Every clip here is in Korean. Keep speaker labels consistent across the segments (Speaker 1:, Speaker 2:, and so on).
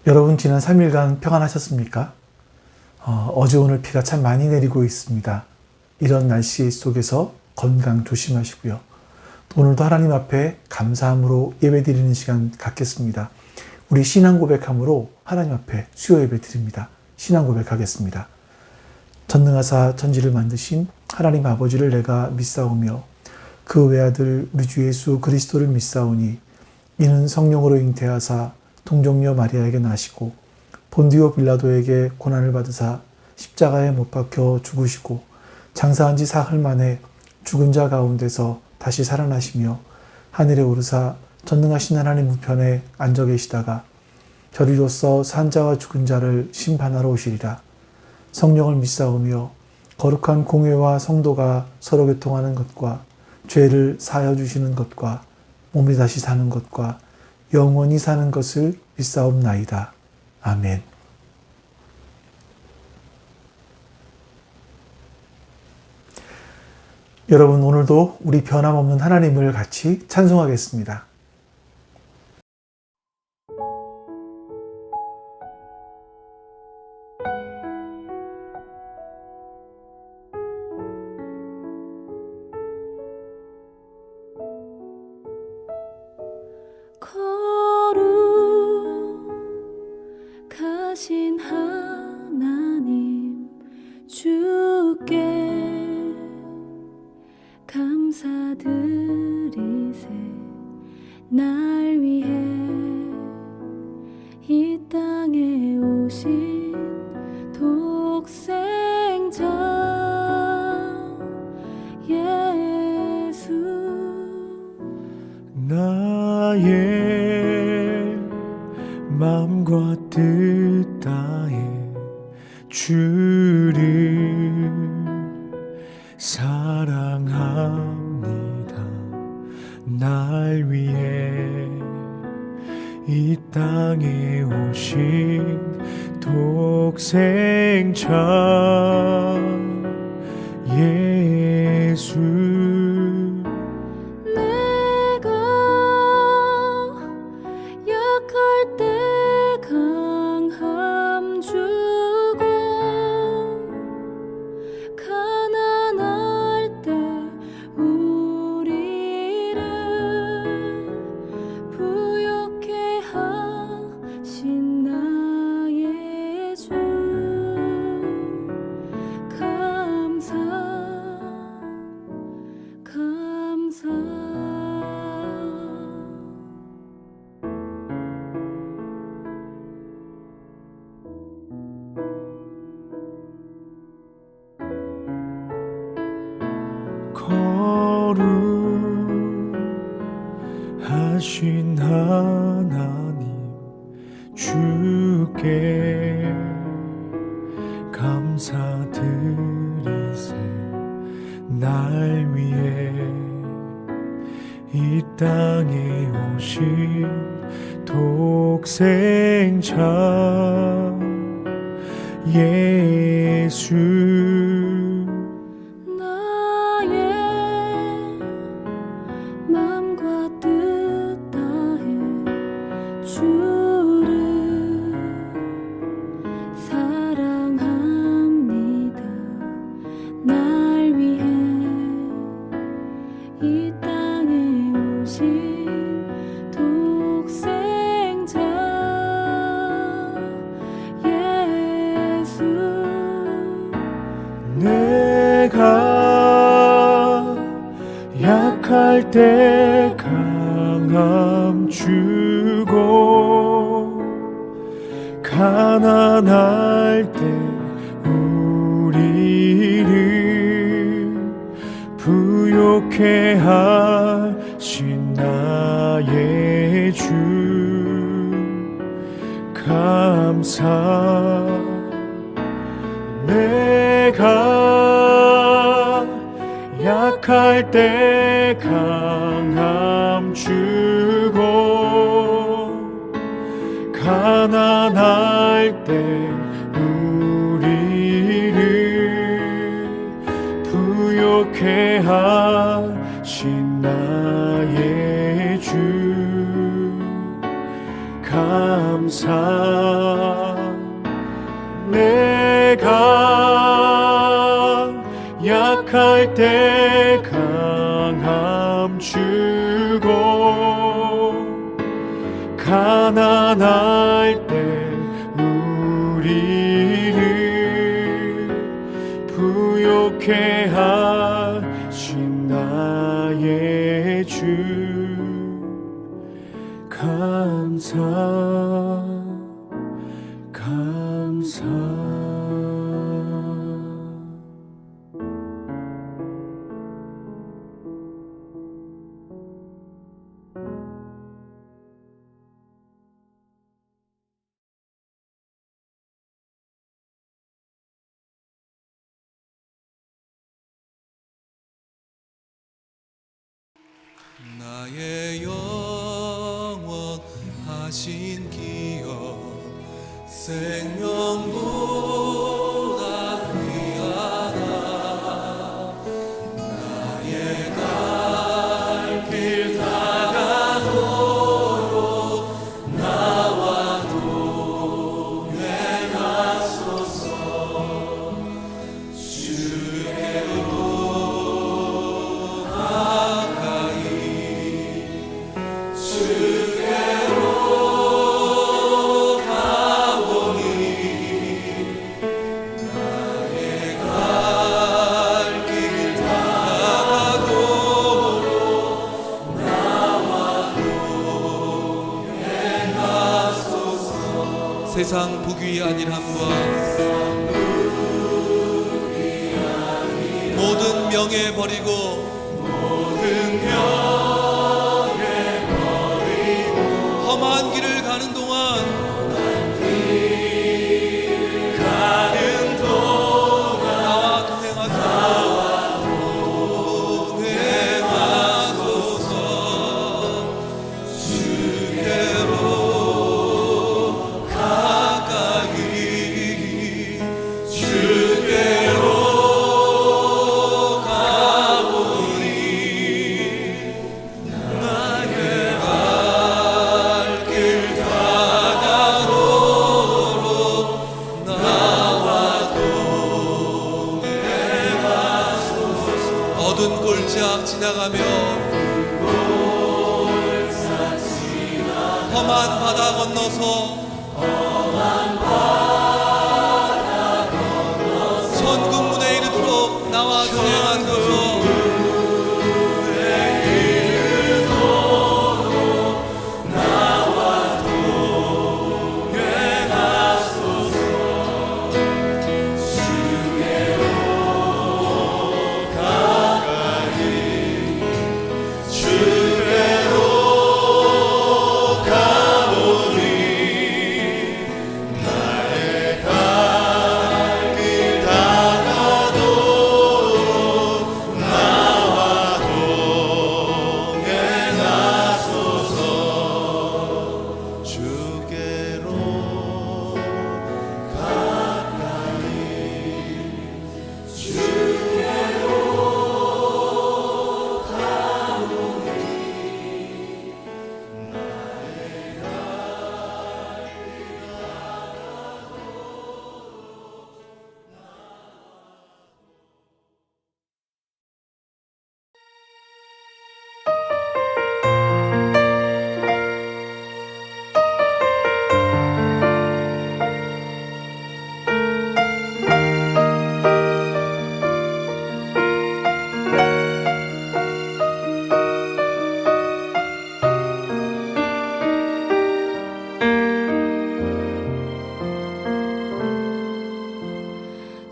Speaker 1: 여러분 지난 3일간 평안하셨습니까? 어제 오늘 비가 참 많이 내리고 있습니다. 이런 날씨 속에서 건강 조심하시고요. 오늘도 하나님 앞에 감사함으로 예배드리는 시간 갖겠습니다. 우리 신앙 고백함으로 하나님 앞에 수요 예배 드립니다. 신앙 고백하겠습니다. 전능하사 천지를 만드신 하나님 아버지를 내가 믿사오며 그 외아들 우리 주 예수 그리스도를 믿사오니 이는 성령으로 잉태하사 동정녀 마리아에게 나시고 본디오 빌라도에게 고난을 받으사 십자가에 못 박혀 죽으시고 장사한 지 사흘 만에 죽은 자 가운데서 다시 살아나시며 하늘에 오르사 전능하신 하나님 우편에 앉아 계시다가 저리로서 산 자와 죽은 자를 심판하러 오시리라. 성령을 믿사오며 거룩한 공회와 성도가 서로 교통하는 것과 죄를 사하여 주시는 것과 몸이 다시 사는 것과 영원히 사는 것을 믿사옵나이다. 아멘. 여러분, 오늘도 우리 변함없는 하나님을 같이 찬송하겠습니다.
Speaker 2: 거룩하신 하나님 주께 감사드리세. 날 위해 이 땅에 오신 독생자 예수.
Speaker 3: 나의 마음과 뜻 다해 주를 사랑합니다. 날 위해 이 땅에 오신 독생자 예수.
Speaker 2: 내가 약할 때 강함 주고 가난할 때 우리를 부욕해 하신 나의 주. 감사
Speaker 3: 거룩하신 하나님 주께 감사드리세. 날 위해 이 땅에 오신 독생자 예수.
Speaker 2: 나의 마음과 뜻 다해 주를 사랑합니다. 날 위해 이 땅에 오신 독생자 예수.
Speaker 3: 내가 약할 때 강함 주고 가난할 때 우리를 부욕해 하신 나의 주. 감사. 내가 약할 때 강함 주고 가난할 때 우리를 부욕해 하신 나의 주. 감사. 약할 때 강함 주고 가난할 때 우리를 부요케 하신 나의 주 감사 감사.
Speaker 4: 나의 영원하신 기업 생명보다 귀하다. 나의 갈 길 다가도록 나와 동행하소서. 주께로 가까이 주께로 가보니 나의 갈 길 다가도록 나와 동행하소서. 세상 부귀 아니함과 모든 명예 버리고 험한 길을 가는 동안 나와 동행하소서. 주께로 가까이 주께로 가보니 나의 갈 길 다가도록 나와 동행하소서. 어두운 골짜기 지나가며 험한 바다 건너서 천국문에 이르도록 나와 동행하소서. 주께로 가보니 나의 갈 길 다가도록 나와 동행하소서. 주께로 가까이 주께로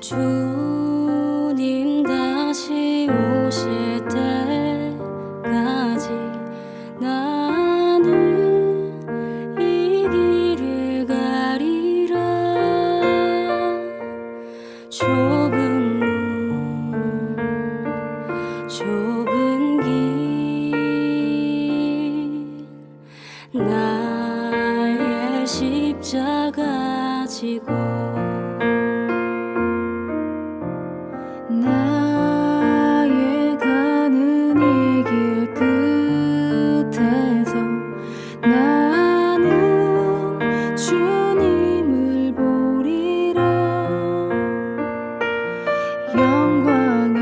Speaker 2: 주님 다시 오실 때까지 나는 이 길을 가리라. 좁은 문 좁은 길 나의 십자가 지고 나의 가는 이 길 끝에서 나는 주님을 보리라. 영광의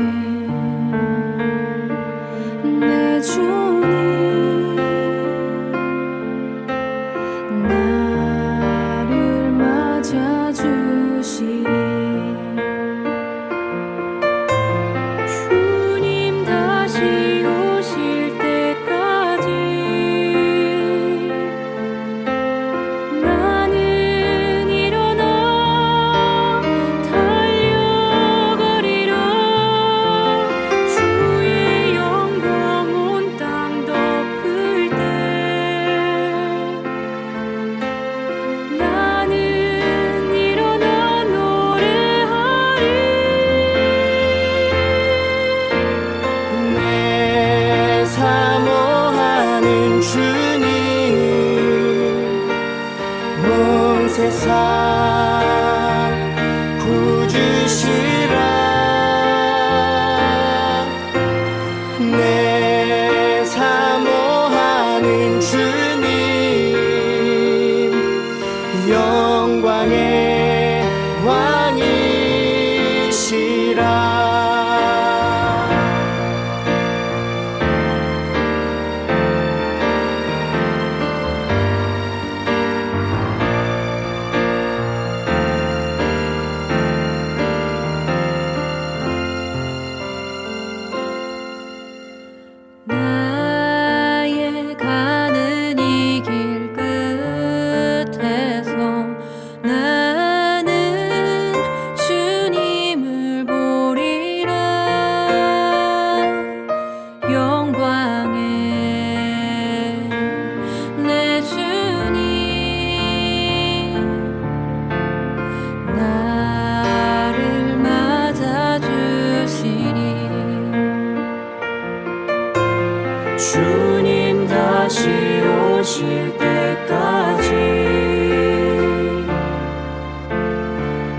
Speaker 3: 구주시라 내 사모하는 주님 영광의 왕이시라
Speaker 2: 나의 가는 이 길 끝에서 나는 주님을 보리라 영광의 내 주님 나를 맞아주시니
Speaker 3: 주님 다시 오실 때까지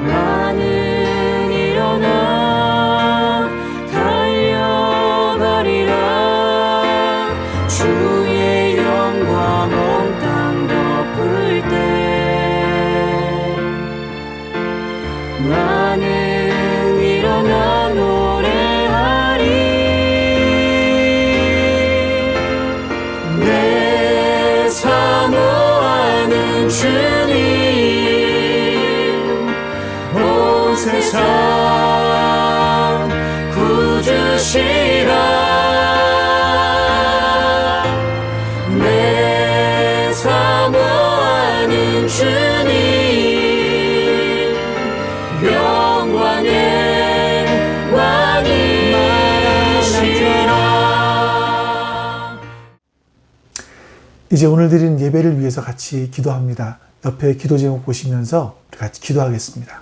Speaker 3: 나는 일어나 달려가리라 주의 영광 온 땅 덮을 때 나는 일어나 노래하리 내 사모하는 주님 온 세상 구주시라 내 사모하는 주님 영광의 왕이시라
Speaker 1: 이제 오늘 드린 예배를 위해서 같이 기도합니다. 옆에 기도 제목 보시면서 우리 같이 기도하겠습니다.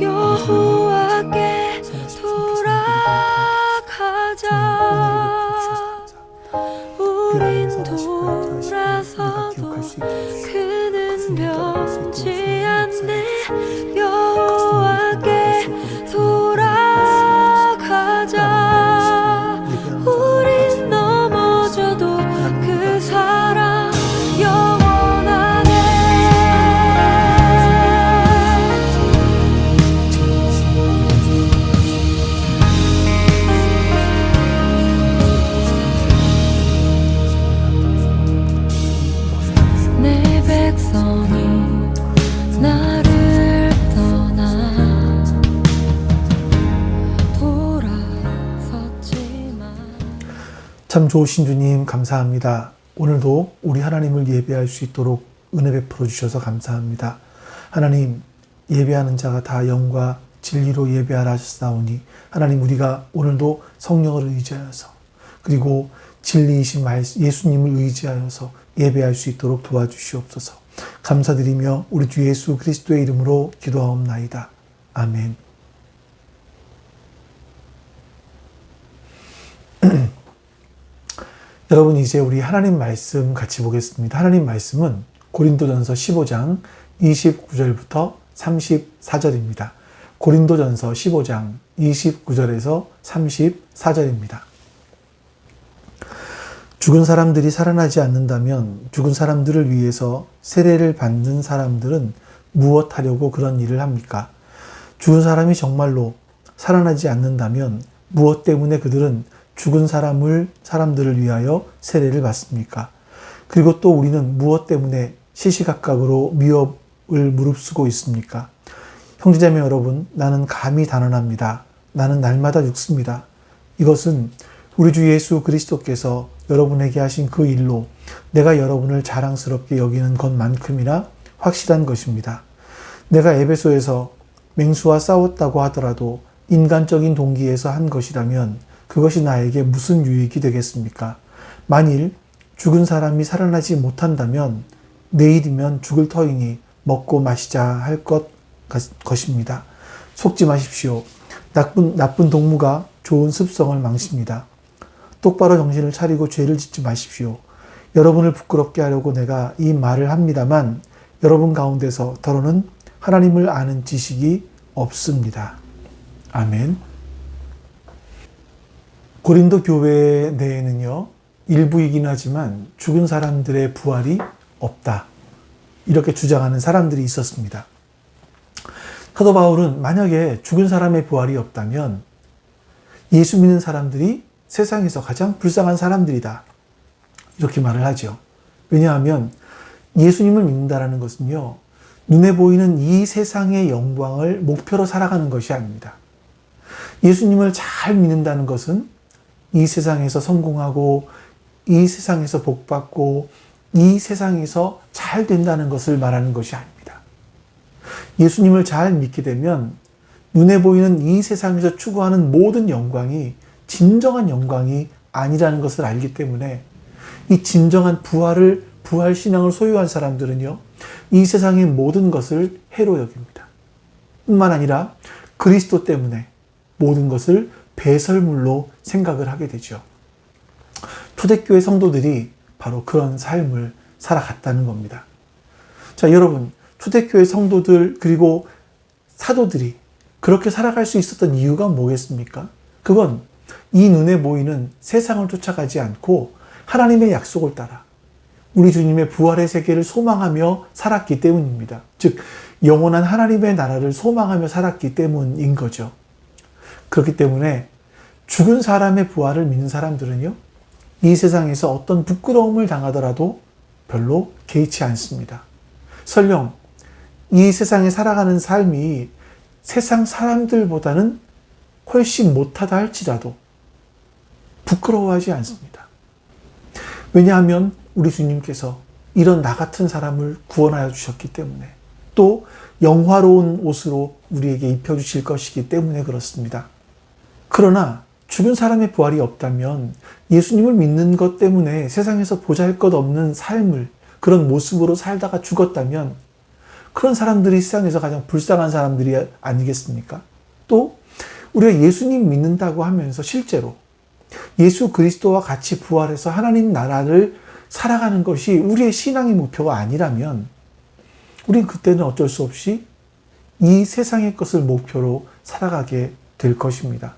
Speaker 2: 여호와께 돌아가자 우린 돌아서도 그는 변치 않네 여호와께 돌아가자 우린 넘어져도 그 사랑 영원하네 내 백성이 나를 떠나 돌아섰지만
Speaker 1: 참 좋으신 주님 감사합니다. 오늘도 우리 하나님을 예배할 수 있도록 은혜 베풀어 주셔서 감사합니다. 하나님, 예배하는 자가 다 영과 진리로 예배하라 하셨사오니 하나님, 우리가 오늘도 성령을 의지하여서 그리고 진리이신 예수님을 의지하여서 예배할 수 있도록 도와주시옵소서. 감사드리며 우리 주 예수 그리스도의 이름으로 기도하옵나이다. 아멘. 여러분, 이제 우리 하나님 말씀 같이 보겠습니다. 하나님 말씀은 고린도전서 15장 29절부터 34절입니다. 고린도전서 15장 29절에서 34절입니다. 죽은 사람들이 살아나지 않는다면 죽은 사람들을 위해서 세례를 받는 사람들은 무엇하려고 그런 일을 합니까? 죽은 사람이 정말로 살아나지 않는다면 무엇 때문에 그들은 죽은 사람들을 위하여 세례를 받습니까? 그리고 또 우리는 무엇 때문에 시시각각으로 미업을 무릅쓰고 있습니까? 형제자매 여러분, 나는 감히 단언합니다. 나는 날마다 죽습니다. 이것은 우리 주 예수 그리스도께서 여러분에게 하신 그 일로 내가 여러분을 자랑스럽게 여기는 것만큼이나 확실한 것입니다. 내가 에베소에서 맹수와 싸웠다고 하더라도 인간적인 동기에서 한 것이라면 그것이 나에게 무슨 유익이 되겠습니까? 만일 죽은 사람이 살아나지 못한다면 내일이면 죽을 터이니 먹고 마시자 할 것입니다. 속지 마십시오. 나쁜 동무가 좋은 습성을 망칩니다. 똑바로 정신을 차리고 죄를 짓지 마십시오. 여러분을 부끄럽게 하려고 내가 이 말을 합니다만 여러분 가운데서 더러는 하나님을 아는 지식이 없습니다. 아멘. 고린도 교회 내에는요, 일부이긴 하지만 죽은 사람들의 부활이 없다, 이렇게 주장하는 사람들이 있었습니다. 사도 바울은 만약에 죽은 사람의 부활이 없다면 예수 믿는 사람들이 세상에서 가장 불쌍한 사람들이다, 이렇게 말을 하죠. 왜냐하면 예수님을 믿는다는 것은요, 눈에 보이는 이 세상의 영광을 목표로 살아가는 것이 아닙니다. 예수님을 잘 믿는다는 것은 이 세상에서 성공하고 이 세상에서 복받고 이 세상에서 잘 된다는 것을 말하는 것이 아닙니다. 예수님을 잘 믿게 되면 눈에 보이는 이 세상에서 추구하는 모든 영광이 진정한 영광이 아니라는 것을 알기 때문에 이 진정한 부활 신앙을 소유한 사람들은요, 이 세상의 모든 것을 해로 여깁니다. 뿐만 아니라 그리스도 때문에 모든 것을 배설물로 생각을 하게 되죠. 초대교회 성도들이 바로 그런 삶을 살아갔다는 겁니다. 자, 여러분, 초대교회 성도들 그리고 사도들이 그렇게 살아갈 수 있었던 이유가 뭐겠습니까? 그건 이 눈에 보이는 세상을 쫓아가지 않고 하나님의 약속을 따라 우리 주님의 부활의 세계를 소망하며 살았기 때문입니다. 즉, 영원한 하나님의 나라를 소망하며 살았기 때문인 거죠. 그렇기 때문에 죽은 사람의 부활을 믿는 사람들은요, 이 세상에서 어떤 부끄러움을 당하더라도 별로 개의치 않습니다. 설령 이 세상에 살아가는 삶이 세상 사람들보다는 훨씬 못하다 할지라도 부끄러워하지 않습니다. 왜냐하면 우리 주님께서 이런 나 같은 사람을 구원하여 주셨기 때문에, 또 영화로운 옷으로 우리에게 입혀주실 것이기 때문에 그렇습니다. 그러나 죽은 사람의 부활이 없다면 예수님을 믿는 것 때문에 세상에서 보잘것없는 삶을, 그런 모습으로 살다가 죽었다면 그런 사람들이 세상에서 가장 불쌍한 사람들이 아니겠습니까? 또 우리가 예수님 믿는다고 하면서 실제로 예수 그리스도와 같이 부활해서 하나님 나라를 살아가는 것이 우리의 신앙의 목표가 아니라면 우린 그때는 어쩔 수 없이 이 세상의 것을 목표로 살아가게 될 것입니다.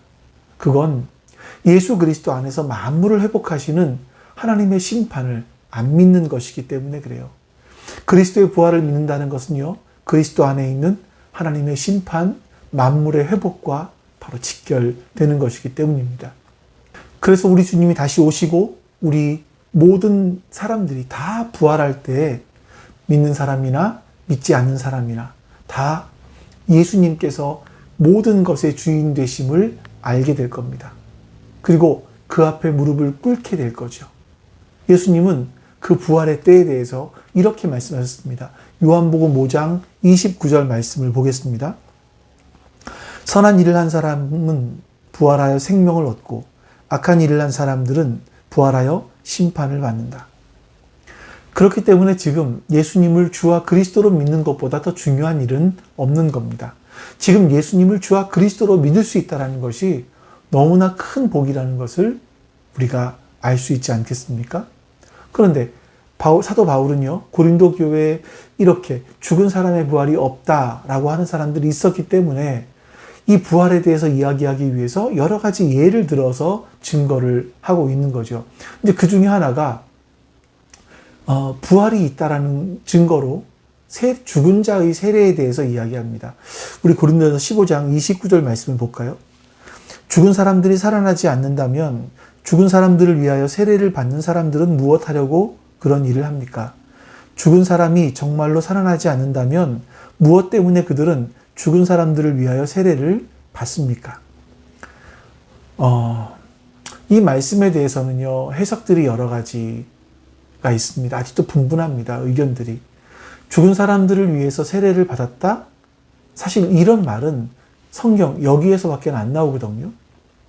Speaker 1: 그건 예수 그리스도 안에서 만물을 회복하시는 하나님의 심판을 안 믿는 것이기 때문에 그래요. 그리스도의 부활을 믿는다는 것은요, 그리스도 안에 있는 하나님의 심판, 만물의 회복과 바로 직결되는 것이기 때문입니다. 그래서 우리 주님이 다시 오시고 우리 모든 사람들이 다 부활할 때 믿는 사람이나 믿지 않는 사람이나 다 예수님께서 모든 것의 주인 되심을 알게 될 겁니다. 그리고 그 앞에 무릎을 꿇게 될 거죠. 예수님은 그 부활의 때에 대해서 이렇게 말씀하셨습니다. 요한복음 5장 29절 말씀을 보겠습니다. 선한 일을 한 사람은 부활하여 생명을 얻고 악한 일을 한 사람들은 부활하여 심판을 받는다. 그렇기 때문에 지금 예수님을 주와 그리스도로 믿는 것보다 더 중요한 일은 없는 겁니다. 지금 예수님을 주와 그리스도로 믿을 수 있다는 것이 너무나 큰 복이라는 것을 우리가 알 수 있지 않겠습니까? 그런데 사도 바울은요, 고린도 교회에 이렇게 죽은 사람의 부활이 없다라고 하는 사람들이 있었기 때문에 이 부활에 대해서 이야기하기 위해서 여러 가지 예를 들어서 증거를 하고 있는 거죠. 이제 그 중에 하나가 부활이 있다라는 증거로 죽은 자의 세례에 대해서 이야기합니다. 우리 고린도서 15장 29절 말씀을 볼까요? 죽은 사람들이 살아나지 않는다면 죽은 사람들을 위하여 세례를 받는 사람들은 무엇하려고 그런 일을 합니까? 죽은 사람이 정말로 살아나지 않는다면 무엇 때문에 그들은 죽은 사람들을 위하여 세례를 받습니까? 이 말씀에 대해서는요, 해석들이 여러 가지가 있습니다. 아직도 분분합니다. 의견들이. 죽은 사람들을 위해서 세례를 받았다? 사실 이런 말은 성경 여기에서밖에 안 나오거든요.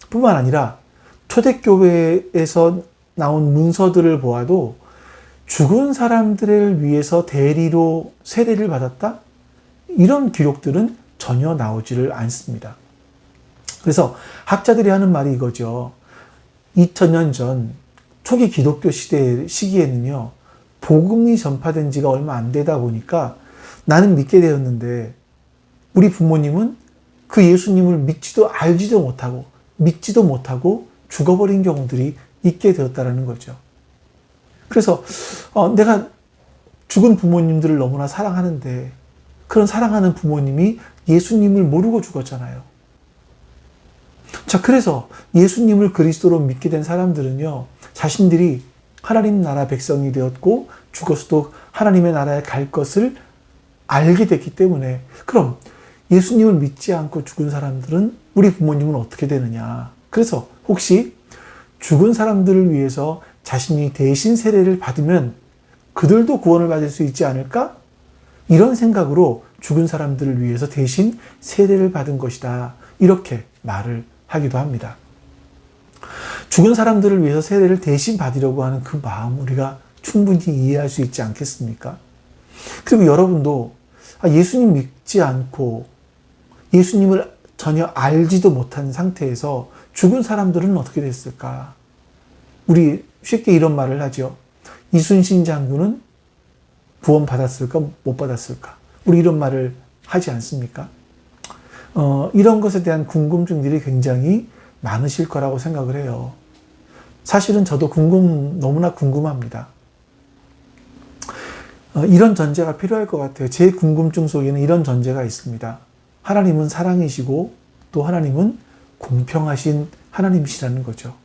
Speaker 1: 뿐만 아니라 초대교회에서 나온 문서들을 보아도 죽은 사람들을 위해서 대리로 세례를 받았다? 이런 기록들은 전혀 나오지를 않습니다. 그래서 학자들이 하는 말이 이거죠. 2000년 전 초기 기독교 시기에는요, 복음이 전파된 지가 얼마 안 되다 보니까 나는 믿게 되었는데 우리 부모님은 그 예수님을 믿지도 알지도 못하고 믿지도 못하고 죽어버린 경우들이 있게 되었다는 거죠. 그래서 내가 죽은 부모님들을 너무나 사랑하는데 그런 사랑하는 부모님이 예수님을 모르고 죽었잖아요. 자, 그래서 예수님을 그리스도로 믿게 된 사람들은요, 자신들이 하나님 나라 백성이 되었고 죽어서도 하나님의 나라에 갈 것을 알게 됐기 때문에, 그럼 예수님을 믿지 않고 죽은 사람들은, 우리 부모님은 어떻게 되느냐. 그래서 혹시 죽은 사람들을 위해서 자신이 대신 세례를 받으면 그들도 구원을 받을 수 있지 않을까? 이런 생각으로 죽은 사람들을 위해서 대신 세례를 받은 것이다. 이렇게 말을 하기도 합니다. 죽은 사람들을 위해서 세례를 대신 받으려고 하는 그 마음, 우리가 충분히 이해할 수 있지 않겠습니까? 그리고 여러분도 예수님 믿지 않고 예수님을 전혀 알지도 못한 상태에서 죽은 사람들은 어떻게 됐을까? 우리 쉽게 이런 말을 하죠. 이순신 장군은 구원 받았을까? 못 받았을까? 우리 이런 말을 하지 않습니까? 이런 것에 대한 궁금증들이 굉장히 많으실 거라고 생각을 해요. 사실은 저도 너무나 궁금합니다. 이런 전제가 필요할 것 같아요. 제 궁금증 속에는 이런 전제가 있습니다. 하나님은 사랑이시고 또 하나님은 공평하신 하나님이시라는 거죠.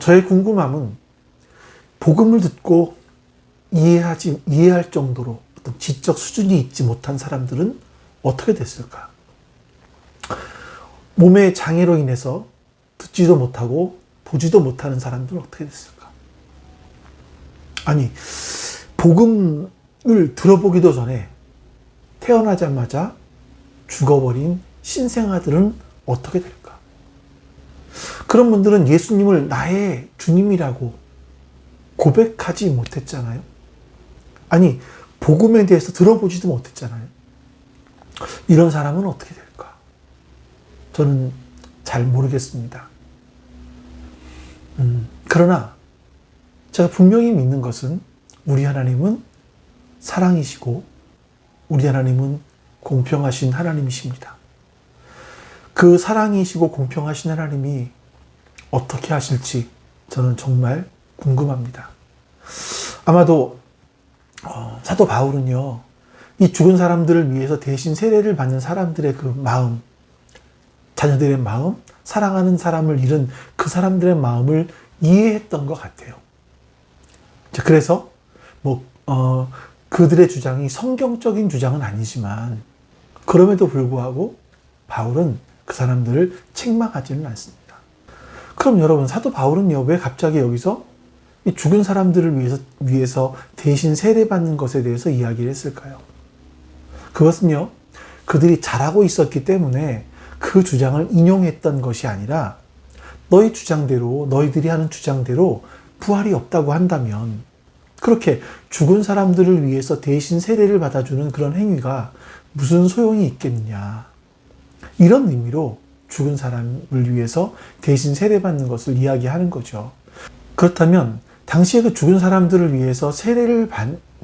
Speaker 1: 저의 궁금함은 복음을 듣고 이해할 정도로 어떤 지적 수준이 있지 못한 사람들은 어떻게 됐을까? 몸의 장애로 인해서 듣지도 못하고 보지도 못하는 사람들은 어떻게 됐을까? 아니, 복음을 들어보기도 전에 태어나자마자 죽어버린 신생아들은 어떻게 될까? 그런 분들은 예수님을 나의 주님이라고 고백하지 못했잖아요. 아니, 복음에 대해서 들어보지도 못했잖아요. 이런 사람은 어떻게 될까? 저는 잘 모르겠습니다. 그러나 제가 분명히 믿는 것은 우리 하나님은 사랑이시고 우리 하나님은 공평하신 하나님이십니다. 그 사랑이시고 공평하신 하나님이 어떻게 하실지 저는 정말 궁금합니다. 아마도 사도 바울은요, 이 죽은 사람들을 위해서 대신 세례를 받는 사람들의 그 마음, 자녀들의 마음, 사랑하는 사람을 잃은 그 사람들의 마음을 이해했던 것 같아요. 그래서 그들의 주장이 성경적인 주장은 아니지만 그럼에도 불구하고 바울은 그 사람들을 책망하지는 않습니다. 그럼 여러분, 사도 바울은요, 왜 갑자기 여기서 이 죽은 사람들을 위해서 대신 세례받는 것에 대해서 이야기를 했을까요? 그것은요, 그들이 잘하고 있었기 때문에 그 주장을 인용했던 것이 아니라 너희들이 하는 주장대로 부활이 없다고 한다면 그렇게 죽은 사람들을 위해서 대신 세례를 받아주는 그런 행위가 무슨 소용이 있겠느냐. 이런 의미로 죽은 사람을 위해서 대신 세례받는 것을 이야기하는 거죠. 그렇다면 당시에 그 죽은 사람들을 위해서 세례를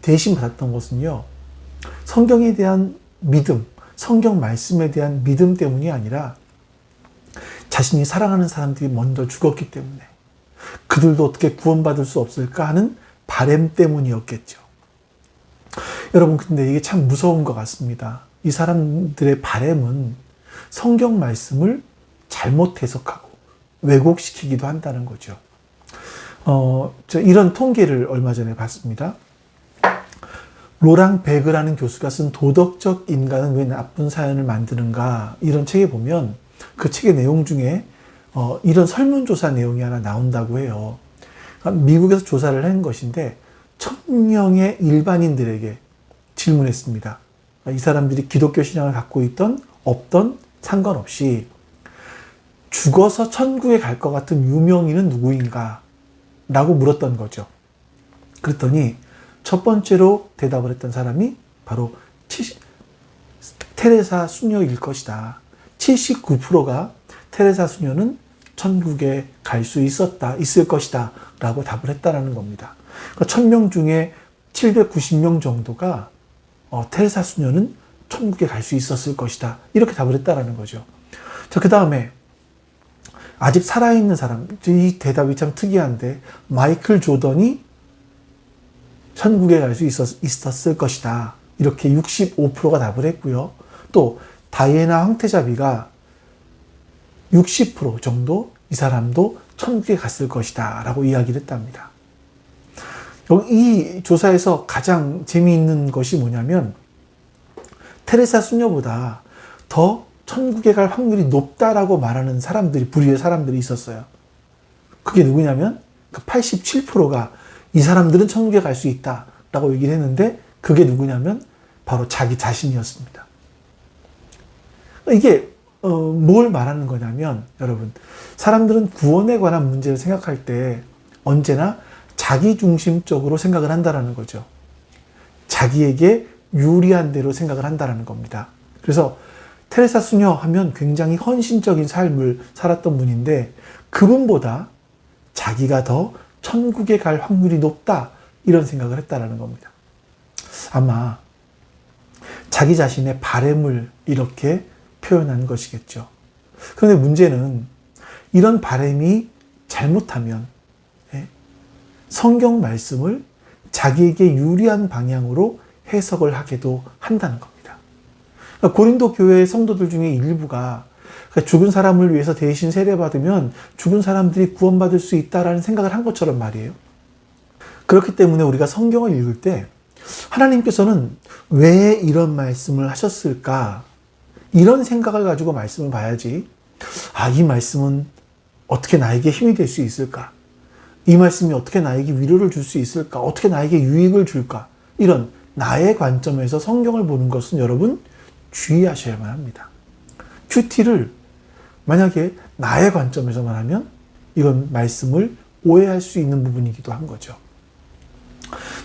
Speaker 1: 대신 받았던 것은요, 성경에 대한 믿음, 성경 말씀에 대한 믿음 때문이 아니라 자신이 사랑하는 사람들이 먼저 죽었기 때문에 그들도 어떻게 구원받을 수 없을까 하는 바람 때문이었겠죠. 여러분, 근데 이게 참 무서운 것 같습니다. 이 사람들의 바람은 성경 말씀을 잘못 해석하고 왜곡시키기도 한다는 거죠. 이런 통계를 얼마 전에 봤습니다. 로랑 베그라는 교수가 쓴 도덕적 인간은 왜 나쁜 사연을 만드는가, 이런 책에 보면 그 책의 내용 중에 이런 설문조사 내용이 하나 나온다고 해요. 미국에서 조사를 한 것인데 1000명의 일반인들에게 질문했습니다. 이 사람들이 기독교 신앙을 갖고 있던 없던 상관없이 죽어서 천국에 갈 것 같은 유명인은 누구인가? 라고 물었던 거죠. 그랬더니 첫 번째로 대답을 했던 사람이 바로 테레사 수녀일 것이다. 79%가 테레사 수녀는 천국에 갈 수 있을 것이다 라고 답을 했다라는 겁니다. 그러니까 1000명 중에 790명 정도가 테레사 수녀는 천국에 갈 수 있었을 것이다. 이렇게 답을 했다라는 거죠. 자, 그 다음에 아직 살아있는 사람, 이 대답이 참 특이한데 마이클 조던이 천국에 갈 수 있었을 것이다. 이렇게 65%가 답을 했고요. 또 다이애나 황태자비가 60% 정도 이 사람도 천국에 갔을 것이다 라고 이야기를 했답니다. 이 조사에서 가장 재미있는 것이 뭐냐면 테레사 수녀보다 더 천국에 갈 확률이 높다라고 말하는 사람들이, 부류의 사람들이 있었어요. 그게 누구냐면 그 87%가 이 사람들은 천국에 갈 수 있다라고 얘기를 했는데 그게 누구냐면 바로 자기 자신이었습니다. 이게 뭘 말하는 거냐면 여러분, 사람들은 구원에 관한 문제를 생각할 때 언제나 자기중심적으로 생각을 한다라는 거죠. 자기에게 유리한 대로 생각을 한다라는 겁니다. 그래서 테레사 수녀 하면 굉장히 헌신적인 삶을 살았던 분인데 그분보다 자기가 더 천국에 갈 확률이 높다 이런 생각을 했다라는 겁니다. 아마 자기 자신의 바램을 이렇게 표현한 것이겠죠. 그런데 문제는 이런 바램이 잘못하면 성경 말씀을 자기에게 유리한 방향으로 해석을 하게도 한다는 겁니다. 그러니까 고린도 교회의 성도들 중에 일부가 죽은 사람을 위해서 대신 세례받으면 죽은 사람들이 구원받을 수 있다라는 생각을 한 것처럼 말이에요. 그렇기 때문에 우리가 성경을 읽을 때 하나님께서는 왜 이런 말씀을 하셨을까? 이런 생각을 가지고 말씀을 봐야지. 이 말씀은 어떻게 나에게 힘이 될 수 있을까? 이 말씀이 어떻게 나에게 위로를 줄 수 있을까? 어떻게 나에게 유익을 줄까? 이런 나의 관점에서 성경을 보는 것은 여러분 주의하셔야만 합니다. 큐티를 만약에 나의 관점에서만 하면 이건 말씀을 오해할 수 있는 부분이기도 한 거죠.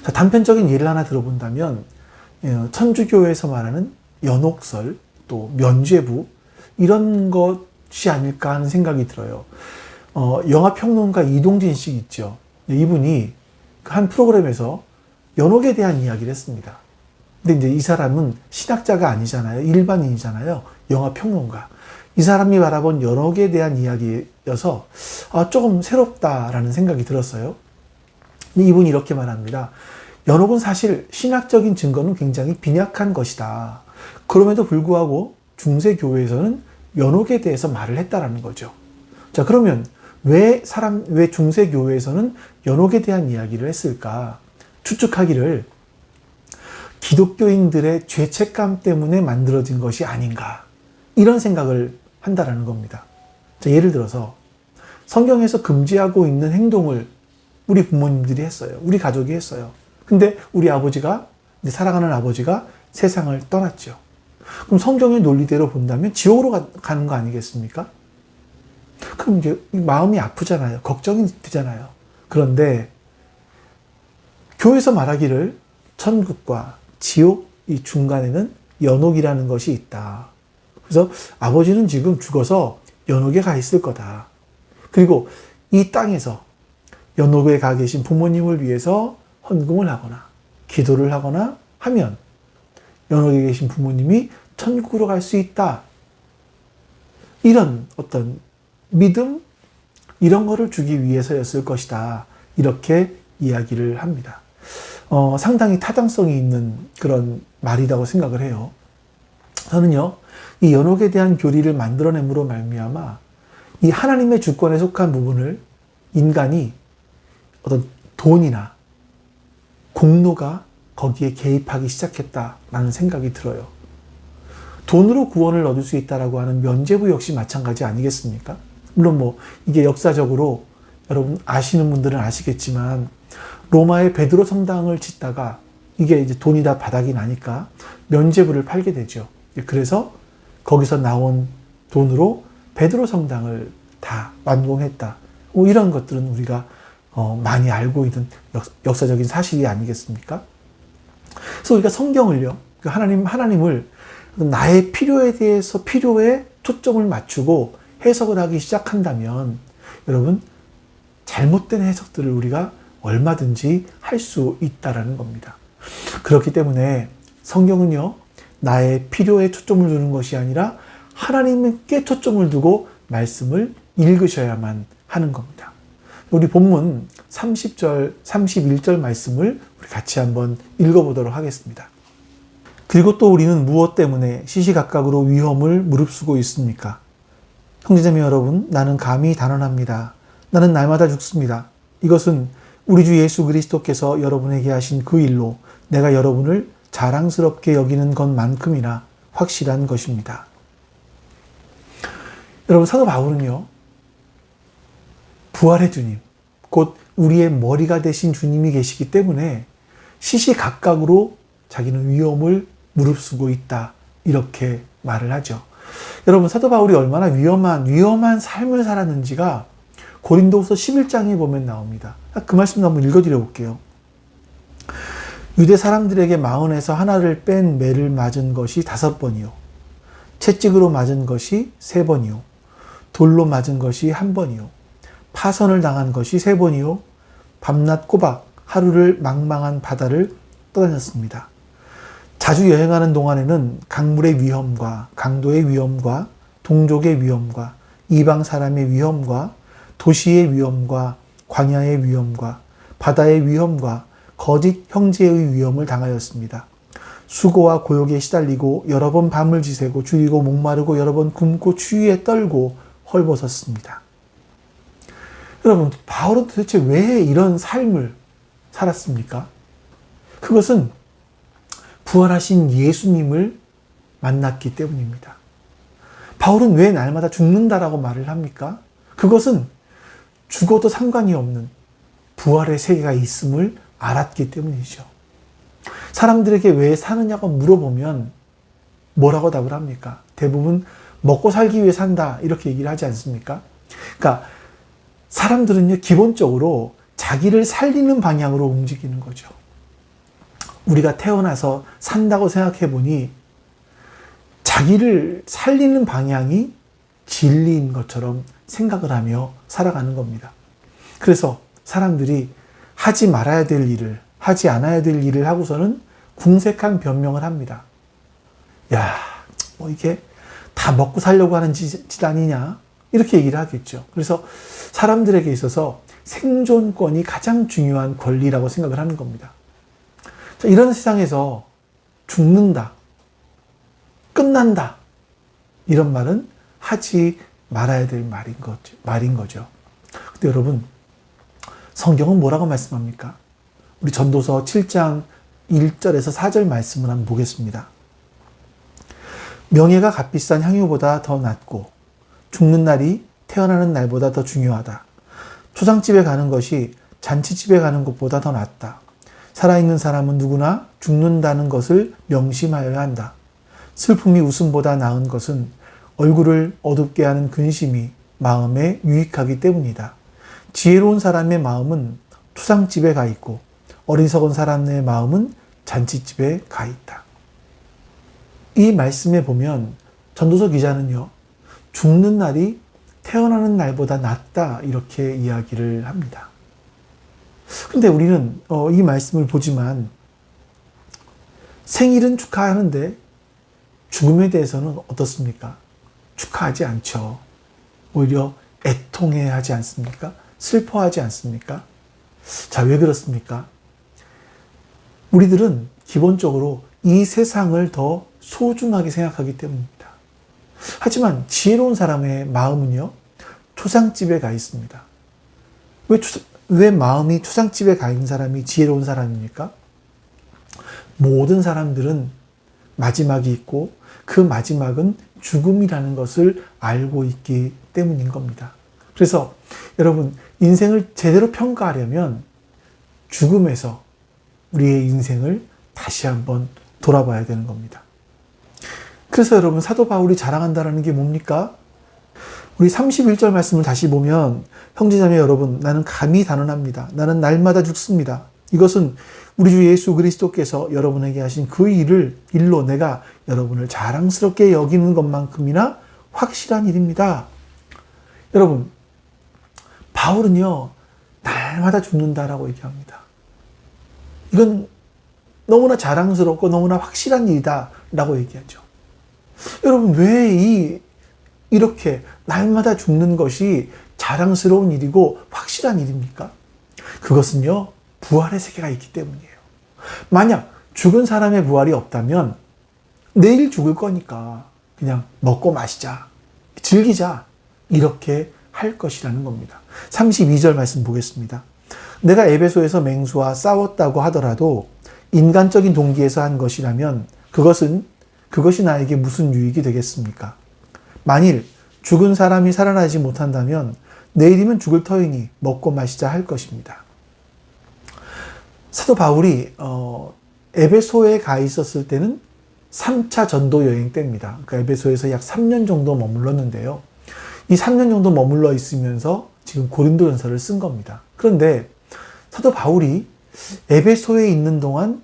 Speaker 1: 자, 단편적인 예를 하나 들어본다면 천주교에서 말하는 연옥설 또 면죄부 이런 것이 아닐까 하는 생각이 들어요. 영화평론가 이동진 씨 있죠. 이분이 한 프로그램에서 연옥에 대한 이야기를 했습니다. 근데 이제 이 사람은 신학자가 아니잖아요. 일반인이잖아요. 영화평론가. 이 사람이 바라본 연옥에 대한 이야기여서 조금 새롭다라는 생각이 들었어요. 이분이 이렇게 말합니다. 연옥은 사실 신학적인 증거는 굉장히 빈약한 것이다. 그럼에도 불구하고 중세교회에서는 연옥에 대해서 말을 했다라는 거죠. 자, 그러면 왜 중세교회에서는 연옥에 대한 이야기를 했을까? 추측하기를 기독교인들의 죄책감 때문에 만들어진 것이 아닌가. 이런 생각을 한다라는 겁니다. 자, 예를 들어서 성경에서 금지하고 있는 행동을 우리 부모님들이 했어요. 우리 가족이 했어요. 근데 우리 아버지가, 사랑하는 아버지가 세상을 떠났죠. 그럼 성경의 논리대로 본다면 지옥으로 가는 거 아니겠습니까? 그럼 이제 마음이 아프잖아요. 걱정이 되잖아요. 그런데 교회에서 말하기를 천국과 지옥 이 중간에는 연옥이라는 것이 있다. 그래서 아버지는 지금 죽어서 연옥에 가 있을 거다. 그리고 이 땅에서 연옥에 가 계신 부모님을 위해서 헌금을 하거나 기도를 하거나 하면 연옥에 계신 부모님이 천국으로 갈 수 있다. 이런 어떤 믿음? 이런 거를 주기 위해서였을 것이다. 이렇게 이야기를 합니다. 상당히 타당성이 있는 그런 말이라고 생각을 해요. 저는요, 이 연옥에 대한 교리를 만들어냄으로 말미암아 이 하나님의 주권에 속한 부분을 인간이 어떤 돈이나 공로가 거기에 개입하기 시작했다라는 생각이 들어요. 돈으로 구원을 얻을 수 있다라고 하는 면죄부 역시 마찬가지 아니겠습니까? 물론 이게 역사적으로 여러분 아시는 분들은 아시겠지만 로마의 베드로 성당을 짓다가 이게 이제 돈이 다 바닥이 나니까 면죄부를 팔게 되죠. 그래서 거기서 나온 돈으로 베드로 성당을 다 완공했다. 이런 것들은 우리가 많이 알고 있는 역사적인 사실이 아니겠습니까? 그래서 우리가 성경을요, 하나님을 나의 필요에 초점을 맞추고 해석을 하기 시작한다면 여러분 잘못된 해석들을 우리가 얼마든지 할 수 있다라는 겁니다. 그렇기 때문에 성경은요, 나의 필요에 초점을 두는 것이 아니라 하나님께 초점을 두고 말씀을 읽으셔야만 하는 겁니다. 우리 본문 30절, 31절 말씀을 우리 같이 한번 읽어보도록 하겠습니다. 그리고 또 우리는 무엇 때문에 시시각각으로 위험을 무릅쓰고 있습니까? 형제자매 여러분, 나는 감히 단언합니다. 나는 날마다 죽습니다. 이것은 우리 주 예수 그리스도께서 여러분에게 하신 그 일로 내가 여러분을 자랑스럽게 여기는 것만큼이나 확실한 것입니다. 여러분, 사도 바울은요, 부활의 주님, 곧 우리의 머리가 되신 주님이 계시기 때문에 시시각각으로 자기는 위험을 무릅쓰고 있다, 이렇게 말을 하죠. 여러분, 사도 바울이 얼마나 위험한 삶을 살았는지가 고린도후서 11장에 보면 나옵니다. 그 말씀도 한번 읽어드려 볼게요. 유대 사람들에게 마흔에서 하나를 뺀 매를 맞은 것이 5번이요. 채찍으로 맞은 것이 3번이요. 돌로 맞은 것이 1번이요. 파선을 당한 것이 3번이요. 밤낮 꼬박 하루를 망망한 바다를 떠다녔습니다. 자주 여행하는 동안에는 강물의 위험과 강도의 위험과 동족의 위험과 이방 사람의 위험과 도시의 위험과 광야의 위험과 바다의 위험과 거짓 형제의 위험을 당하였습니다. 수고와 고역에 시달리고 여러 번 밤을 지새고 줄이고 목마르고 여러 번 굶고 추위에 떨고 헐벗었습니다. 여러분, 바울은 도대체 왜 이런 삶을 살았습니까? 그것은 부활하신 예수님을 만났기 때문입니다. 바울은 왜 날마다 죽는다라고 말을 합니까? 그것은 죽어도 상관이 없는 부활의 세계가 있음을 알았기 때문이죠. 사람들에게 왜 사느냐고 물어보면 뭐라고 답을 합니까? 대부분 먹고 살기 위해 산다, 이렇게 얘기를 하지 않습니까? 그러니까 사람들은요, 기본적으로 자기를 살리는 방향으로 움직이는 거죠. 우리가 태어나서 산다고 생각해 보니 자기를 살리는 방향이 진리인 것처럼 생각을 하며 살아가는 겁니다. 그래서 사람들이 하지 말아야 될 일을, 하지 않아야 될 일을 하고서는 궁색한 변명을 합니다. 야, 뭐 이게 다 먹고 살려고 하는 짓 아니냐? 이렇게 얘기를 하겠죠. 그래서 사람들에게 있어서 생존권이 가장 중요한 권리라고 생각을 하는 겁니다. 자, 이런 세상에서 죽는다, 끝난다, 이런 말은 하지 말아야 될 말인 거죠. 근데 여러분, 성경은 뭐라고 말씀합니까? 우리 전도서 7장 1절에서 4절 말씀을 한번 보겠습니다. 명예가 값비싼 향유보다 더 낫고 죽는 날이 태어나는 날보다 더 중요하다. 초상집에 가는 것이 잔치집에 가는 것보다 더 낫다. 살아있는 사람은 누구나 죽는다는 것을 명심하여야 한다. 슬픔이 웃음보다 나은 것은 얼굴을 어둡게 하는 근심이 마음에 유익하기 때문이다. 지혜로운 사람의 마음은 초상집에 가 있고 어리석은 사람의 마음은 잔치집에 가 있다. 이 말씀에 보면 전도서 기자는요, 죽는 날이 태어나는 날보다 낫다, 이렇게 이야기를 합니다. 근데 우리는 이 말씀을 보지만 생일은 축하하는데 죽음에 대해서는 어떻습니까? 축하하지 않죠. 오히려 애통해 하지 않습니까? 슬퍼하지 않습니까? 자, 왜 그렇습니까? 우리들은 기본적으로 이 세상을 더 소중하게 생각하기 때문입니다. 하지만 지혜로운 사람의 마음은요, 초상집에 가 있습니다. 왜 마음이 초상집에 가 있는 사람이 지혜로운 사람입니까? 모든 사람들은 마지막이 있고 그 마지막은 죽음이라는 것을 알고 있기 때문인 겁니다. 그래서 여러분, 인생을 제대로 평가하려면 죽음에서 우리의 인생을 다시 한번 돌아봐야 되는 겁니다. 그래서 여러분, 사도 바울이 자랑한다는 게 뭡니까? 우리 31절 말씀을 다시 보면, 형제자매 여러분, 나는 감히 단언합니다. 나는 날마다 죽습니다. 이것은 우리 주 예수 그리스도께서 여러분에게 하신 그 일로 내가 여러분을 자랑스럽게 여기는 것만큼이나 확실한 일입니다. 여러분, 바울은요, 날마다 죽는다라고 얘기합니다. 이건 너무나 자랑스럽고 너무나 확실한 일이다 라고 얘기하죠. 여러분, 왜 이렇게 날마다 죽는 것이 자랑스러운 일이고 확실한 일입니까? 그것은요, 부활의 세계가 있기 때문이에요. 만약 죽은 사람의 부활이 없다면 내일 죽을 거니까 그냥 먹고 마시자, 즐기자, 이렇게 할 것이라는 겁니다. 32절 말씀 보겠습니다. 내가 에베소에서 맹수와 싸웠다고 하더라도 인간적인 동기에서 한 것이라면 그것이 나에게 무슨 유익이 되겠습니까? 만일 죽은 사람이 살아나지 못한다면 내일이면 죽을 터이니 먹고 마시자 할 것입니다. 사도 바울이 에베소에 가 있었을 때는 3차 전도 여행 때입니다. 그러니까 에베소에서 약 3년 정도 머물렀는데요. 이 3년 정도 머물러 있으면서 지금 고린도전서를 쓴 겁니다. 그런데 사도 바울이 에베소에 있는 동안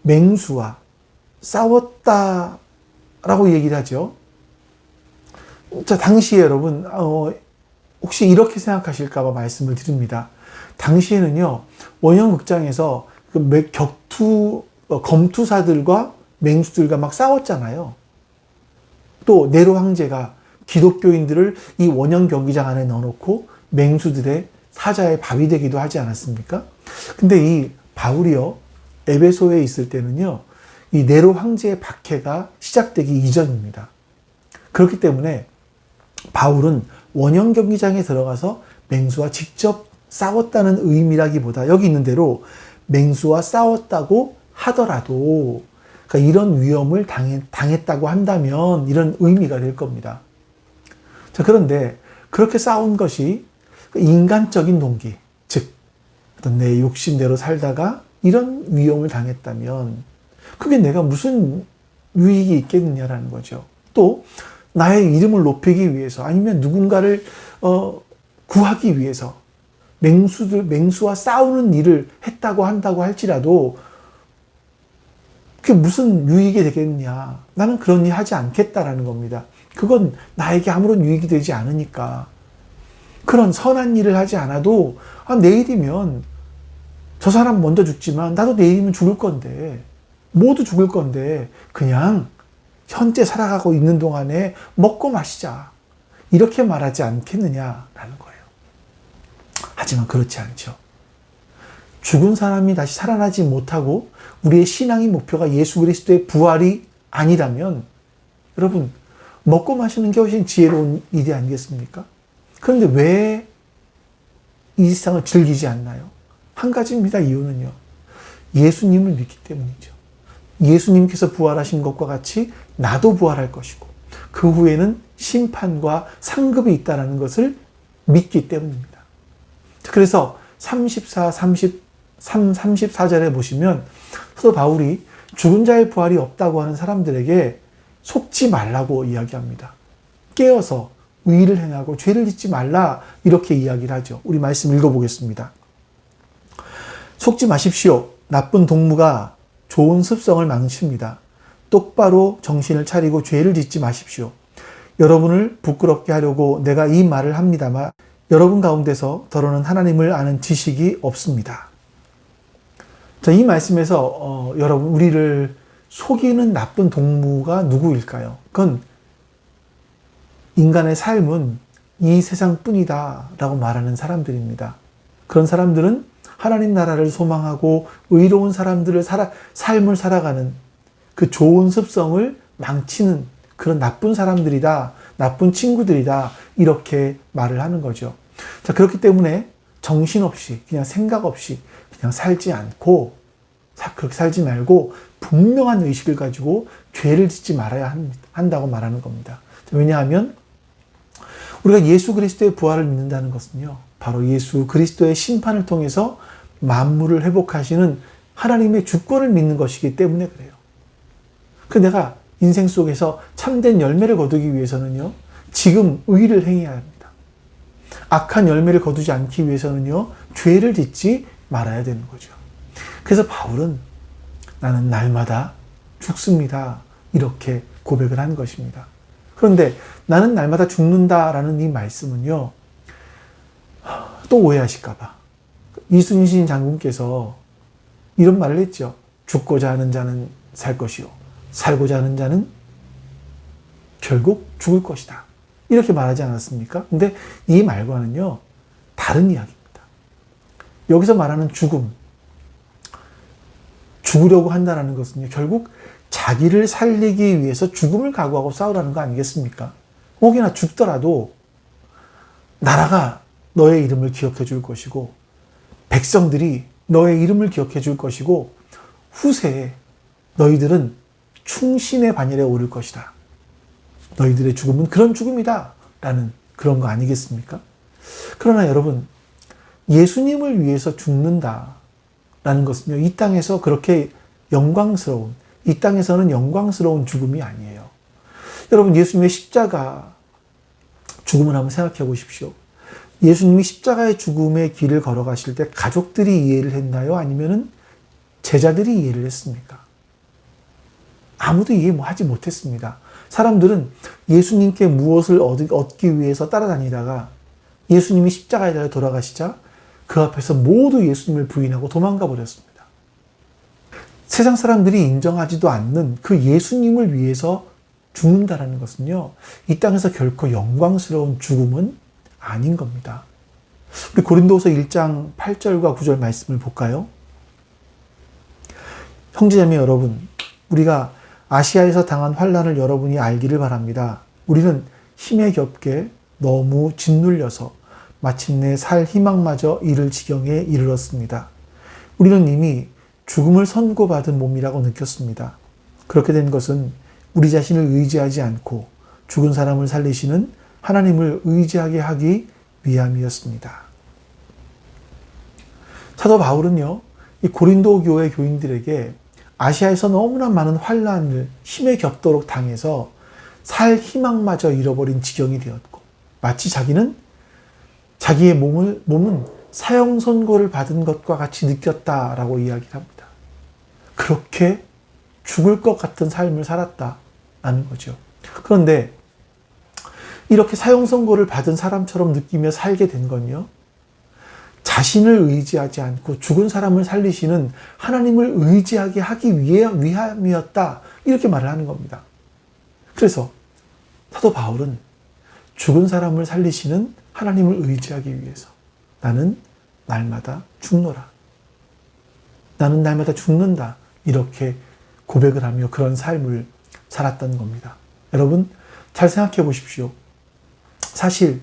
Speaker 1: 맹수와 싸웠다라고 얘기를 하죠. 자, 당시에 여러분, 혹시 이렇게 생각하실까봐 말씀을 드립니다. 당시에는요, 원형극장에서 검투사들과 맹수들과 막 싸웠잖아요. 또 네로 황제가 기독교인들을 이 원형 경기장 안에 넣어놓고 맹수들의 사자의 밥이 되기도 하지 않았습니까? 근데 이 바울이요, 에베소에 있을 때는요, 이 네로 황제의 박해가 시작되기 이전입니다. 그렇기 때문에 바울은 원형 경기장에 들어가서 맹수와 직접 싸웠다는 의미라기보다 여기 있는 대로 맹수와 싸웠다고 하더라도, 그러니까 이런 위험을 당했다고 한다면 이런 의미가 될 겁니다. 자, 그런데 그렇게 싸운 것이 인간적인 동기, 즉 어떤 내 욕심대로 살다가 이런 위험을 당했다면 그게 내가 무슨 유익이 있겠느냐라는 거죠. 또 나의 이름을 높이기 위해서 아니면 누군가를 구하기 위해서 맹수와 싸우는 일을 했다고 한다고 할지라도 그게 무슨 유익이 되겠냐. 나는 그런 일 하지 않겠다라는 겁니다. 그건 나에게 아무런 유익이 되지 않으니까. 그런 선한 일을 하지 않아도 내일이면 저 사람 먼저 죽지만 나도 내일이면 죽을 건데, 모두 죽을 건데 그냥 현재 살아가고 있는 동안에 먹고 마시자, 이렇게 말하지 않겠느냐라는 거예요. 하지만 그렇지 않죠. 죽은 사람이 다시 살아나지 못하고 우리의 신앙의 목표가 예수 그리스도의 부활이 아니라면 여러분, 먹고 마시는 게 훨씬 지혜로운 일이 아니겠습니까? 그런데 왜 이 세상을 즐기지 않나요? 한 가지입니다. 이유는요, 예수님을 믿기 때문이죠. 예수님께서 부활하신 것과 같이 나도 부활할 것이고 그 후에는 심판과 상급이 있다는 것을 믿기 때문입니다. 그래서 34절에 보시면 사도 바울이 죽은 자의 부활이 없다고 하는 사람들에게 속지 말라고 이야기합니다. 깨어서 의를 행하고 죄를 짓지 말라, 이렇게 이야기를 하죠. 우리 말씀 읽어보겠습니다. 속지 마십시오. 나쁜 동무가 좋은 습성을 망칩니다. 똑바로 정신을 차리고 죄를 짓지 마십시오. 여러분을 부끄럽게 하려고 내가 이 말을 합니다만 여러분 가운데서 더러는 하나님을 아는 지식이 없습니다. 자, 이 말씀에서 여러분, 우리를 속이는 나쁜 동무가 누구일까요? 그건 인간의 삶은 이 세상뿐이다 라고 말하는 사람들입니다. 그런 사람들은 하나님 나라를 소망하고 의로운 사람들을 삶을 살아가는 그 좋은 습성을 망치는 그런 나쁜 사람들이다, 나쁜 친구들이다, 이렇게 말을 하는 거죠. 자, 그렇기 때문에 정신없이 그냥 생각 없이 그냥 살지 않고, 그렇게 살지 말고 분명한 의식을 가지고 죄를 짓지 말아야 한다고 말하는 겁니다. 왜냐하면 우리가 예수 그리스도의 부활을 믿는다는 것은요, 바로 예수 그리스도의 심판을 통해서 만물을 회복하시는 하나님의 주권을 믿는 것이기 때문에 그래요. 내가 인생 속에서 참된 열매를 거두기 위해서는요, 지금 의를 행해야 합니다. 악한 열매를 거두지 않기 위해서는요, 죄를 짓지 말아야 되는 거죠. 그래서 바울은 나는 날마다 죽습니다, 이렇게 고백을 한 것입니다. 그런데 나는 날마다 죽는다라는 이 말씀은요, 또 오해하실까봐 이순신 장군께서 이런 말을 했죠. 죽고자 하는 자는 살 것이요 살고자 하는 자는 결국 죽을 것이다. 이렇게 말하지 않았습니까? 근데 이 말과는요, 다른 이야기입니다. 여기서 말하는 죽음, 죽으려고 한다는 것은요, 결국 자기를 살리기 위해서 죽음을 각오하고 싸우라는 거 아니겠습니까? 혹여나 죽더라도 나라가 너의 이름을 기억해 줄 것이고 백성들이 너의 이름을 기억해 줄 것이고 후세에 너희들은 충신의 반열에 오를 것이다. 너희들의 죽음은 그런 죽음이다. 라는 그런 거 아니겠습니까? 그러나 여러분, 예수님을 위해서 죽는다. 라는 것은요, 이 땅에서 그렇게 영광스러운, 이 땅에서는 영광스러운 죽음이 아니에요. 여러분, 예수님의 십자가 죽음을 한번 생각해 보십시오. 예수님이 십자가의 죽음의 길을 걸어가실 때 가족들이 이해를 했나요? 아니면은 제자들이 이해를 했습니까? 아무도 이해하지 못했습니다. 사람들은 예수님께 무엇을 얻기 위해서 따라다니다가 예수님이 십자가에 달려 돌아가시자 그 앞에서 모두 예수님을 부인하고 도망가 버렸습니다. 세상 사람들이 인정하지도 않는 그 예수님을 위해서 죽는다라는 것은요, 이 땅에서 결코 영광스러운 죽음은 아닌 겁니다. 우리 고린도후서 1장 8절과 9절 말씀을 볼까요? 형제자매 여러분, 우리가 아시아에서 당한 환난을 여러분이 알기를 바랍니다. 우리는 힘에 겹게 너무 짓눌려서 마침내 살 희망마저 잃을 지경에 이르렀습니다. 우리는 이미 죽음을 선고받은 몸이라고 느꼈습니다. 그렇게 된 것은 우리 자신을 의지하지 않고 죽은 사람을 살리시는 하나님을 의지하게 하기 위함이었습니다. 사도 바울은요, 이 고린도 교회 교인들에게 아시아에서 너무나 많은 환난을 힘에 겹도록 당해서 살 희망마저 잃어버린 지경이 되었고, 마치 자기는 자기의 몸은 사형 선고를 받은 것과 같이 느꼈다라고 이야기를 합니다. 그렇게 죽을 것 같은 삶을 살았다라는 거죠. 그런데 이렇게 사형 선고를 받은 사람처럼 느끼며 살게 된 건요, 자신을 의지하지 않고 죽은 사람을 살리시는 하나님을 의지하게 하기 위함이었다. 이렇게 말을 하는 겁니다. 그래서 사도 바울은 죽은 사람을 살리시는 하나님을 의지하기 위해서 나는 날마다 죽노라. 나는 날마다 죽는다. 이렇게 고백을 하며 그런 삶을 살았던 겁니다. 여러분, 잘 생각해 보십시오. 사실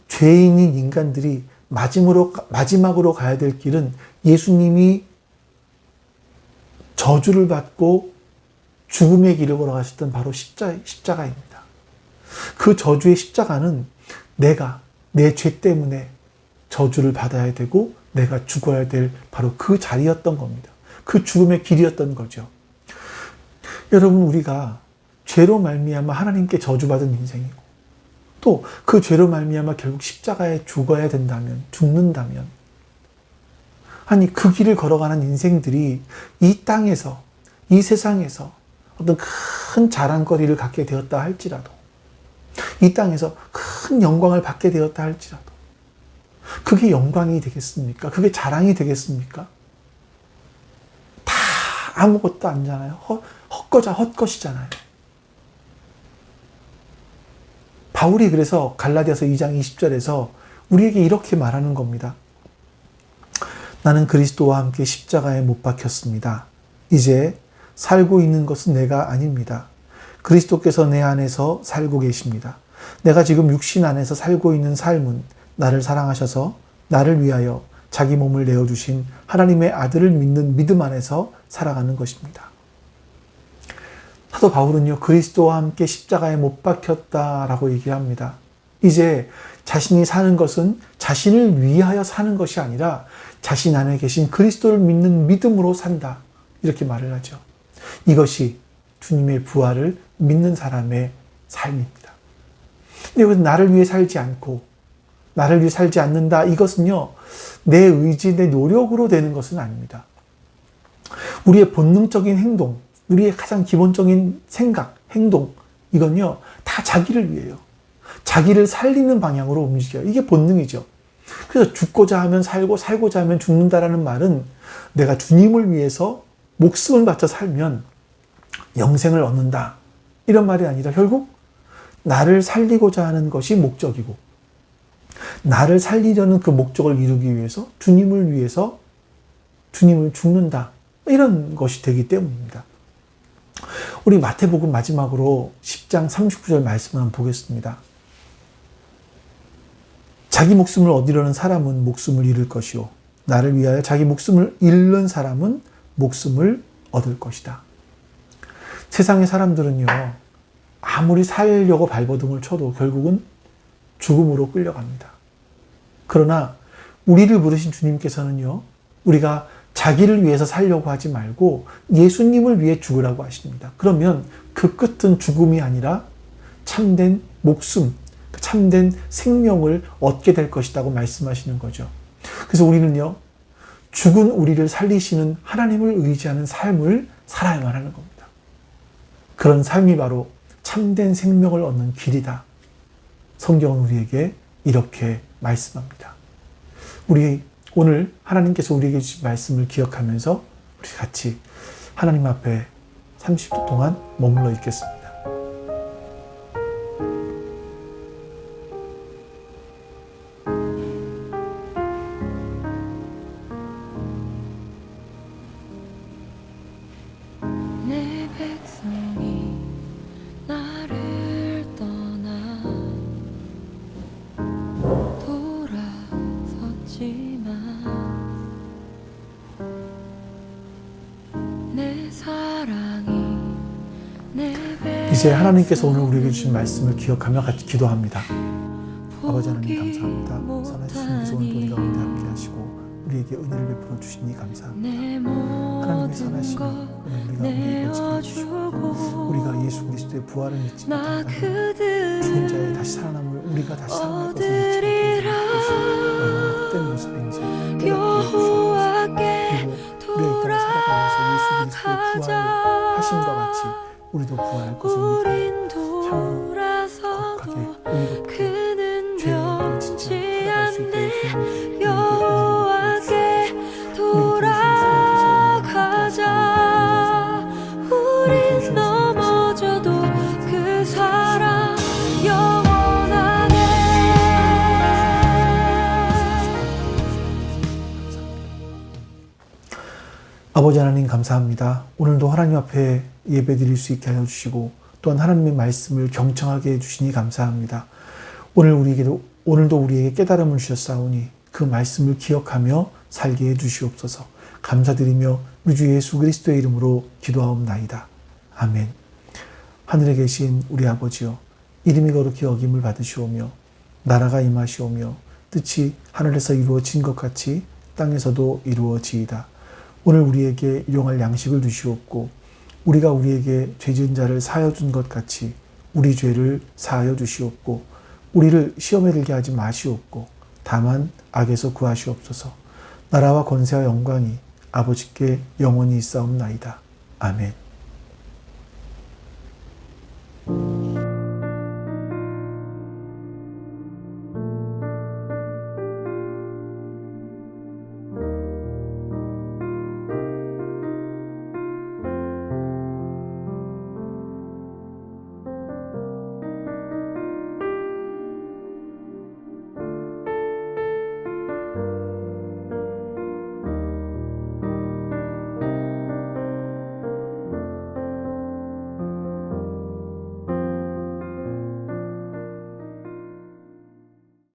Speaker 1: 죄인인 인간들이 마지막으로 가야 될 길은 예수님이 저주를 받고 죽음의 길을 걸어가셨던 바로 십자가입니다. 그 저주의 십자가는 내가 내 죄 때문에 저주를 받아야 되고 내가 죽어야 될 바로 그 자리였던 겁니다. 그 죽음의 길이었던 거죠. 여러분, 우리가 죄로 말미암아 하나님께 저주받은 인생이고 또 그 죄로 말미암아 결국 십자가에 죽는다면 아니 그 길을 걸어가는 인생들이 이 땅에서 이 세상에서 어떤 큰 자랑거리를 갖게 되었다 할지라도 이 땅에서 큰 영광을 받게 되었다 할지라도 그게 영광이 되겠습니까? 그게 자랑이 되겠습니까? 다 아무것도 아니잖아요. 헛것이잖아요. 바울이 그래서 갈라디아서 2장 20절에서 우리에게 이렇게 말하는 겁니다. 나는 그리스도와 함께 십자가에 못 박혔습니다. 이제 살고 있는 것은 내가 아닙니다. 그리스도께서 내 안에서 살고 계십니다. 내가 지금 육신 안에서 살고 있는 삶은 나를 사랑하셔서 나를 위하여 자기 몸을 내어주신 하나님의 아들을 믿는 믿음 안에서 살아가는 것입니다. 사도 바울은요, 그리스도와 함께 십자가에 못 박혔다라고 얘기를 합니다. 이제 자신이 사는 것은 자신을 위하여 사는 것이 아니라 자신 안에 계신 그리스도를 믿는 믿음으로 산다. 이렇게 말을 하죠. 이것이 주님의 부활을 믿는 사람의 삶입니다. 근데 여기서 나를 위해 살지 않고 나를 위해 살지 않는다. 이것은요, 내 의지, 내 노력으로 되는 것은 아닙니다. 우리의 본능적인 행동, 우리의 가장 기본적인 생각, 행동, 이건요, 다 자기를 위해요. 자기를 살리는 방향으로 움직여요. 이게 본능이죠. 그래서 죽고자 하면 살고, 살고자 하면 죽는다라는 말은 내가 주님을 위해서 목숨을 바쳐 살면 영생을 얻는다. 이런 말이 아니라 결국 나를 살리고자 하는 것이 목적이고 나를 살리려는 그 목적을 이루기 위해서 주님을 위해서 주님을 죽는다. 이런 것이 되기 때문입니다. 우리 마태복음 마지막으로 10장 39절 말씀을 한번 보겠습니다. 자기 목숨을 얻으려는 사람은 목숨을 잃을 것이요 나를 위하여 자기 목숨을 잃는 사람은 목숨을 얻을 것이다. 세상의 사람들은요, 아무리 살려고 발버둥을 쳐도 결국은 죽음으로 끌려갑니다. 그러나 우리를 부르신 주님께서는요, 우리가 자기를 위해서 살려고 하지 말고 예수님을 위해 죽으라고 하십니다. 그러면 그 끝은 죽음이 아니라 참된 목숨, 참된 생명을 얻게 될 것이라고 말씀하시는 거죠. 그래서 우리는요, 죽은 우리를 살리시는 하나님을 의지하는 삶을 살아야만 하는 겁니다. 그런 삶이 바로 참된 생명을 얻는 길이다. 성경은 우리에게 이렇게 말씀합니다. 우리 오늘 하나님께서 우리에게 주신 말씀을 기억하면서 우리 같이 하나님 앞에 30초 동안 머물러 있겠습니다.
Speaker 2: 내 백성이 나를 떠나 돌아섰지만 내 사랑이 내
Speaker 1: 이제 하나님께서 오늘 우리에게 주신 말씀을 기억하며 같이 기도합니다. 아버지 하나님 감사합니다. 선하신 주님께서 오늘 우리 가운데 함께 하시고 우리에게 은혜를 베풀어 주시니 감사합니다. 하나님의 선하심이 오늘 우리 가운데 이루어지게 해주시고 우리가 예수 그리스도의 부활을 믿지 못하는 죽은 자의 다시 살아남을 우리가 다시 살아날 것을 믿지 못하는 것이 얼마나 헛된 모습인지 깨닫게 해주시옵소서. 그리고 우리가 이 땅을 살아가면서 예수 그리스도의 부활하심과 같이 우리도 부활할 것을 믿고 참으로 거룩하게 의롭게 죄를 짓지 살아갈 수 있도록 주님의
Speaker 2: 여호와께 돌아가자. 우린 넘어져도 그 사랑 영원하네.
Speaker 1: 아버지 하나님 감사합니다. 오늘도 하나님 앞에 예배드릴 수 있게 하여 주시고 또한 하나님의 말씀을 경청하게 해주시니 감사합니다. 오늘도 우리에게 깨달음을 주셨사오니 그 말씀을 기억하며 살게 해주시옵소서. 감사드리며 우리 주 예수 그리스도의 이름으로 기도하옵나이다. 아멘. 하늘에 계신 우리 아버지여, 이름이 거룩히 여김을 받으시오며 나라가 임하시오며 뜻이 하늘에서 이루어진 것 같이 땅에서도 이루어지이다. 오늘 우리에게 일용할 양식을 주시옵고 우리가 우리에게 죄 지은 자를 사하여 준 것 같이 우리 죄를 사하여 주시옵고 우리를 시험에 들게 하지 마시옵고 다만 악에서 구하시옵소서. 나라와 권세와 영광이 아버지께 영원히 있사옵나이다. 아멘.